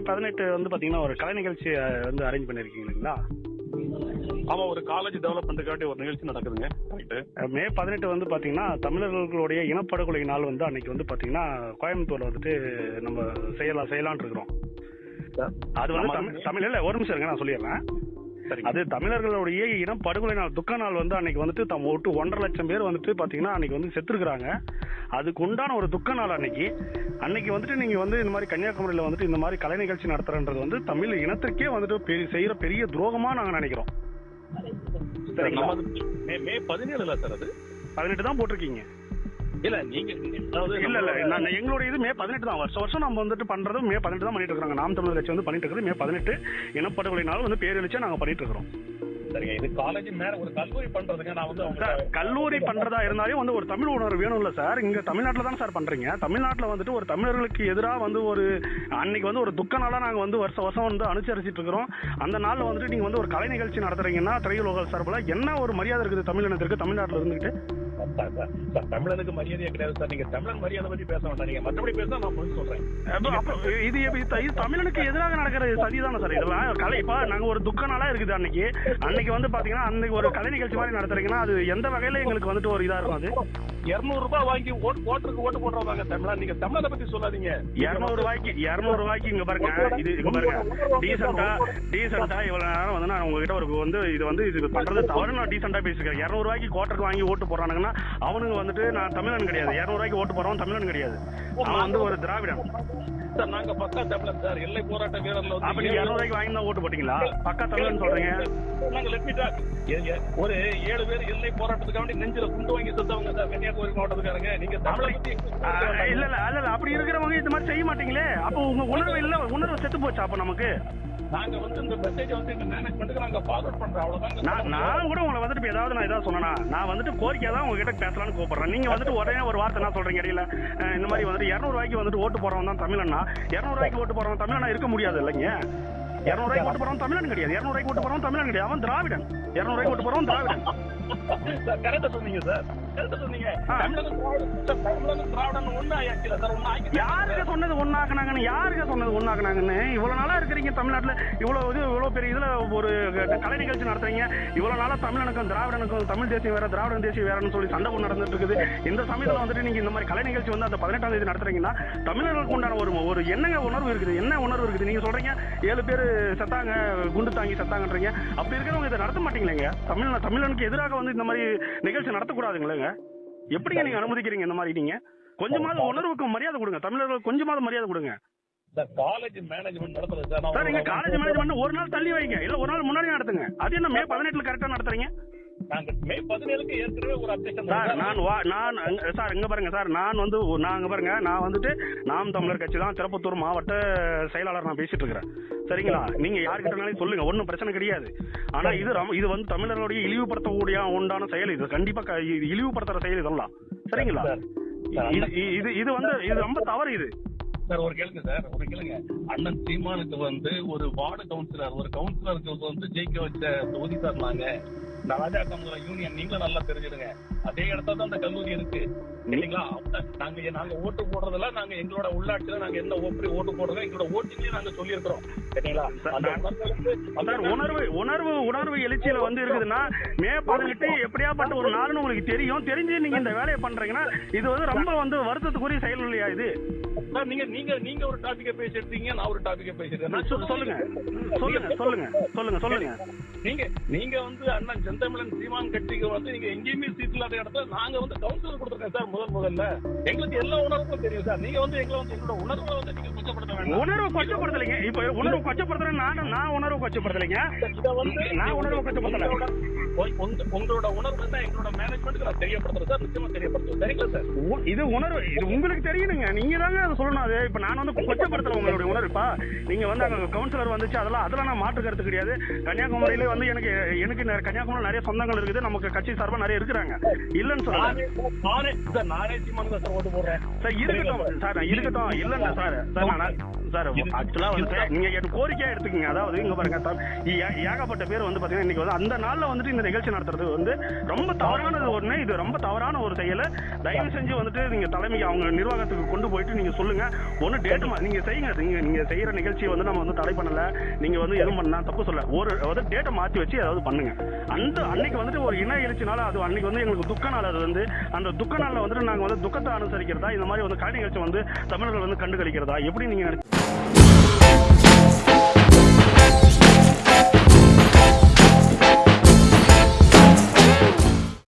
18 வந்து பாத்தீங்கன்னா ஒரு கலை நிகழ்ச்சி வந்து அரேஞ்ச் பண்ணிருக்கீங்க இல்லைங்களா? ஆமா, ஒரு காலேஜ் டெவலப்மெண்ட்டுக்காண்டி ஒரு நிகழ்ச்சி நடக்குதுங்க. மே 18 வந்து பாத்தீங்கன்னா தமிழர்களுடைய இனப்படுகொலை நாள் வந்து அன்னைக்கு வந்து பாத்தீங்கன்னா கோயம்புத்தூர்ல வந்துட்டு நம்ம செய்யலான் இருக்கிறோம். அது வந்து தமிழ் இல்ல, ஒரு நிமிஷம் இருங்க, நான் சொல்லிடுறேன். அது தமிழர்களுடைய இனப்படுகொலை நாள், துக்க நாள் வந்து அன்னைக்கு வந்துட்டு 1.5 லட்சம் பேர் வந்துட்டு பாத்தீங்கன்னா அன்னைக்கு வந்து செத்துருக்காங்க. அதுக்கு உண்டான ஒரு துக்க நாள் அன்னைக்கு வந்துட்டு நீங்க வந்து இந்த மாதிரி கன்னியாகுமரியில வந்துட்டு இந்த மாதிரி கலை நிகழ்ச்சி நடத்துறன்றது வந்து தமிழ் இனத்திற்கே வந்துட்டு செய்யற பெரிய துரோகமா நாங்க நினைக்கிறோம். மே 17 சார், அது 18 தான் போட்டிருக்கீங்க. இல்ல நீங்க இல்ல எங்களுடைய இது மே 18 தான். வருஷம் நம்ம வந்துட்டு பண்றது மே 18 தான் பண்ணிட்டு இருக்காங்க. நாம் தமிழர் கட்சி வந்து பண்ணிட்டு இருக்கிறது மே 18 இனப்படுகொலை நாள் வந்து பேரெழுச்சியா நாங்க பண்ணிட்டு இருக்கிறோம். சரிங்க, இது காலேஜ் மேல ஒரு கல்லூரி பண்றதுங்க. நான் வந்து கல்லூரி பண்றதா இருந்தாலே வந்து ஒரு தமிழ் உணர்வு வேணும்ல சார். இங்க தமிழ்நாட்டுல தான் சார் பண்றீங்க. தமிழ்நாட்டுல வந்துட்டு ஒரு தமிழர்களுக்கு எதிராக வந்து ஒரு அன்னைக்கு வந்து ஒரு துக்க நாளா நாங்க வந்து வருஷம் வந்து அனுசரிச்சிட்டு இருக்கிறோம். அந்த நாள்ல வந்துட்டு நீங்க வந்து ஒரு கலை நிகழ்ச்சி நடத்துறீங்கன்னா திரையுலக சார்பில் என்ன ஒரு மரியாதை இருக்குது தமிழினத்திற்கு தமிழ்நாட்டுல இருந்துகிட்டு? தமிழனுக்கு மரியாதையே கிடையாது சார். நீங்க தமிழன் மரியாதை பத்தி பேச வேண்டாம். நீங்க மற்றபடி பேச நான் போய் சொல்றேன். இது தமிழனுக்கு எதிராக நடக்கிற சதிதானே சார். இதெல்லாம் கலை இப்ப நாங்க ஒரு துக்க நாளா இருக்குது அன்னைக்கு வந்து பாத்தீங்கன்னா அன்னைக்கு ஒரு கலை நிகழ்ச்சி மாதிரி நடத்துறீங்கன்னா அது எந்த வகையில எங்களுக்கு வந்துட்டு ஒரு இதா இருக்கும்? அது 200 ரூபாய் வாங்கி ஓட்டுக்கு ஓட்டு போடுறவங்க தமிழன். நீங்க தமிழனை பத்தி சொல்லாதீங்க. 200 ரூபாய்க்கு இங்க பாருங்க, இது இங்க பாருங்க, டீசெண்டா இவ்வளவு நேரம் வந்து நான் உங்ககிட்ட ஒரு வந்து இது பண்றது தவறு, நான் டீசெண்டா பேசிக்கிறேன். 200 ரூபாய்க்கு கோட்டருக்கு வாங்கி ஓட்டு போறானுங்கன்னா அவனுங்க வந்துட்டு நான் தமிழன் கிடையாது. 200 ரூபாய்க்கு ஓட்டு போறவன் தமிழன் கிடையாது, அவன் வந்து ஒரு திராவிடன் சார். நாங்க பக்கா தமிழன் சார். எல்லை போராட்ட வீரர்ல அப்ப நீங்க 200 ரூபாய்க்கு வாங்கி தான் ஓட்டு போட்டீங்களா? பக்கா தமிழன் சொல்றீங்க. ஒரு 7 பேர் எல்லை போராட்டத்துக்காண்டி நெஞ்சில குண்டு வாங்கி செத்தவங்க சார் கன்னியாகுமரி மாவட்டத்துக்காரங்க. நீங்க தமிழை இல்ல அப்படி இருக்கிறவங்க இந்த மாதிரி செய்ய மாட்டீங்களே. அப்ப உங்க உணர்வு செத்து போச்சு. அப்ப நமக்கு நாங்க வந்து இந்த மெசேஜ் வந்து இந்த மேனேஜ்மென்ட்க்கு நாங்க ஃபார்வர்ட் பண்றோம். அவ்வளவுதான். நான் கூட உங்களை வந்துட்டு ஏதாவது நான் ஏதாவது சொன்னா நான் வந்துட்டு கோரிக்கை தான் உங்ககிட்ட பேசலாம்னு கூப்பிடுறேன். நீங்க வந்துட்டு ஒரே ஒரு வார்த்தை என்ன சொல்றீங்க இடையில இந்த மாதிரி வந்துட்டு 200 ரூபாய்க்கு வந்துட்டு ஓட்டு போறவன் தான் தமிழன்னா 200 ரூபாய்க்கு ஓட்டு போறவன் தமிழனா இருக்க முடியாது இல்லைங்க. 200 ரூபாய்க்கு ஓட்டு போறவன் தமிழன் கிடையாது. 200 ரூபாய்க்கு ஓட்டு போறவன் தமிழன் கிடையாது, அவன் திராவிடன். 200 ரூபாய்க்கு ஓட்டு போறவன் திராவிடன். கரெக்டா சொன்னீங்க சார், கரெக்டா சொன்னீங்க. யாருங்க சொன்னது ஒன்னாக்குனாங்கன்னு? இவ்வளவு நாளா இருக்கிறீங்க தமிழ்நாட்டுல, இவ்வளவு பெரிய இதுல ஒரு கலை நிகழ்ச்சி நடத்துறீங்க. இவ்வளவு நாளா தமிழனுக்கும் திராவிடனுக்கும் தமிழ் தேசியம் வேற திராவிடன் தேசியம் வேறன்னு சொல்லி சண்டை நடந்துட்டு இருக்குது. இந்த சமயத்துல வந்துட்டு நீங்க இந்த மாதிரி கலை நிகழ்ச்சி வந்து அந்த 18ஆம் தேதி நடத்துறீங்கன்னா தமிழர்களுக்கு உண்டான ஒரு என்னங்க உணர்வு இருக்குது? என்ன உணர்வு இருக்குது? நீங்க சொல்றீங்க 7 பேர் செத்தாங்க, குண்டு தாங்கி செத்தாங்கன்றீங்க. அப்படி இருக்கிறவங்க இதை நடத்த மாட்டீங்களேங்க. தமிழனுக்கு எதிராக வந்து இந்த மாதிரி நிகழ்ச்சி நடத்தக்கூடாதுங்களேங்க. எப்படிங்க நீங்க அனுமதிக்கிறீங்க இந்த மாதிரி? நீங்க கொஞ்சமாவது உணர்வுக்கு மரியாதை கொடுங்க, தமிழர்களுக்கு கொஞ்சமாவது மரியாதை கொடுங்க. காலேஜ் மேனேஜ்மெண்ட் நடத்துறது சார். நீங்க காலேஜ் மேனேஜ்மெண்ட் ஒரு நாள் தள்ளி வைங்க, இல்ல ஒரு நாள் முன்னாடி நடத்துங்க. அது என்ன மே 18 கரெக்டா நடத்துறீங்க? நாங்க மே 17க்கு ஏற்கனவே ஒரு அப்டேஷன் சார். நான் சார் இங்க பாருங்க சார், நாங்க பாருங்க, நான் வந்துட்டு நாம் தமிழர் கட்சி தான் திருப்பத்தூர் மாவட்ட செயலாளர் நான் பேசிட்டு இருக்கிறேன். சரிங்களா? நீங்க யாருக்கிட்டனாலும் சொல்லுங்க, ஒன்னும் பிரச்சனை கிடையாது. ஆனா இது வந்து தமிழர்களுடைய இழிவுபடுத்தக்கூடிய உண்டான செயல். இது கண்டிப்பா இழிவுபடுத்துற செயல் இதெல்லாம். சரிங்களா? இது ரொம்ப தவறு. இது சார் ஒரு கேளுங்க சார், ஒரு கேளுங்க. அண்ணன் சீமானுக்கு வந்து ஒரு வார்டு கவுன்சிலருக்கு வந்து ஜெயிக்க வச்ச தொகுதி சார் நாங்க ராஜாக்கம்புர யூனியன். நீங்களும் நல்லா தெரிஞ்சிடுங்க. அதே இடத்துல தான் அந்த கல்லூரி இருக்கு இல்லைங்களா? நாங்க ஓட்டு போடுறதுல நாங்க எங்களோட உள்ளாட்சியில நாங்க என்ன ஓட்டு போடுறோம் எங்களோட ஓட்டிலேயே நாங்க சொல்லியிருக்கிறோம். சரிங்களா? உணர்வு எழுச்சியில வந்து இருக்குதுன்னா மே 18 எப்படியாப்பட்ட ஒரு நாள்னு உங்களுக்கு தெரிஞ்சு நீங்க இந்த வேலையை பண்றீங்கன்னா இது வந்து ரொம்ப வந்து வருத்தத்துக்குரிய செயல் இல்லையா இது? நீங்க ஒரு டாபிக்க பேசிட்டீங்க, நான் ஒரு டாபிக்க பேசிட்டேன். சொல்லுங்க. நீங்க வந்து அண்ணன் செந்தமிழன் சீமான் கட்சிக்கு வந்து நீங்க எங்கேயுமே சீட் இல்லாத இடத்துல நாங்க வந்து கவுன்சிலர் கொடுத்துருக்கேன் சார். முதல்ல எங்களுக்கு எல்லா உணர்வுக்கும் தெரியும் சார். நீங்க வந்து எங்களை வந்து எங்களோட உணர்வை வந்து நீங்க கொச்சப்படுத்த வேண்டாம். உணர்வு கொச்சப்படுத்தலைங்க. இப்ப உணர்வு கொச்சப்படுத்துறேன் நான் உணர்வு கொச்சப்படுத்தலைங்க. இதை வந்து நான் உணர்வு கொச்சப்படுத்தல. உங்களோட உணர்வு தான் எங்களோட மேனேஜ்மெண்ட்டுக்கு நான் தெரியப்படுத்துறேன் சார். நிச்சயமா தெரியப்படுத்துறேன். சரிங்களா சார்? இது உணர்வு, இது உங்களுக்கு தெரியணுங்க. நீங்க தாங்க அதை சொல்லணும். அது இப்ப நான் வந்து கொச்சப்படுத்தல உங்களுடைய உணர்வுப்பா. நீங்க வந்து அங்க கவுன்சிலர் வந்துச்சு, அதெல்லாம் நான் மாற்று கருத்து கிடையாது. கன்னியாகுமரியில வந்து எனக்கு கன்னியாகுமரி நிறைய சொந்தங்கள் இருக்குது. நமக்கு கட்சி சார்பா நிறைய இருக்கிறாங்க. இல்லன்னு சொல்றேன். நானே சீமான் தான் சார் ஓட்டு போடுறேன் சார். இருக்கட்டும் சார், இருக்கட்டும். இல்லன்னு சார் சார் ஆக்சுவலா வந்து நீங்க கோரிக்கையா எடுத்துக்கீங்க. அதாவது இங்க பாருங்க, ஏகப்பட்ட பேர் வந்து பாத்தீங்கன்னா இன்னைக்கு வந்து அந்த நாள்ல வந்துட்டு இந்த நிகழ்ச்சி நடத்துறது வந்து ரொம்ப தவறானது ஒண்ணு. இது ரொம்ப தவறான ஒரு செயல். தயவு செஞ்சு வந்துட்டு நீங்க தலைமைக்கு அவங்க நிர்வாகத்துக்கு கொண்டு போயிட்டு நீங்க சொல்லுங்க. ஒண்ணு டேட் நீங்க செய்யுங்க. நீங்க செய்யற நிகழ்ச்சியை வந்து நம்ம வந்து தடை பண்ணல, நீங்க வந்து எதுவும் பண்ணா தப்பு சொல்ல, ஒரு டேட்டை மாத்தி வச்சு ஏதாவது பண்ணுங்க. அந்த அன்னைக்கு வந்துட்டு ஒரு இன எழுச்சினால அது அன்னைக்கு வந்து எங்களுக்கு துக்க நாள். அது வந்து அந்த துக்க நாள்ல வந்துட்டு நாங்க வந்து துக்கத்தை அனுசரிக்கிறதா, இந்த மாதிரி வந்து கலை நிகழ்ச்சி வந்து தமிழர்கள் வந்து கண்டுகளிக்கிறதா, எப்படி நீங்க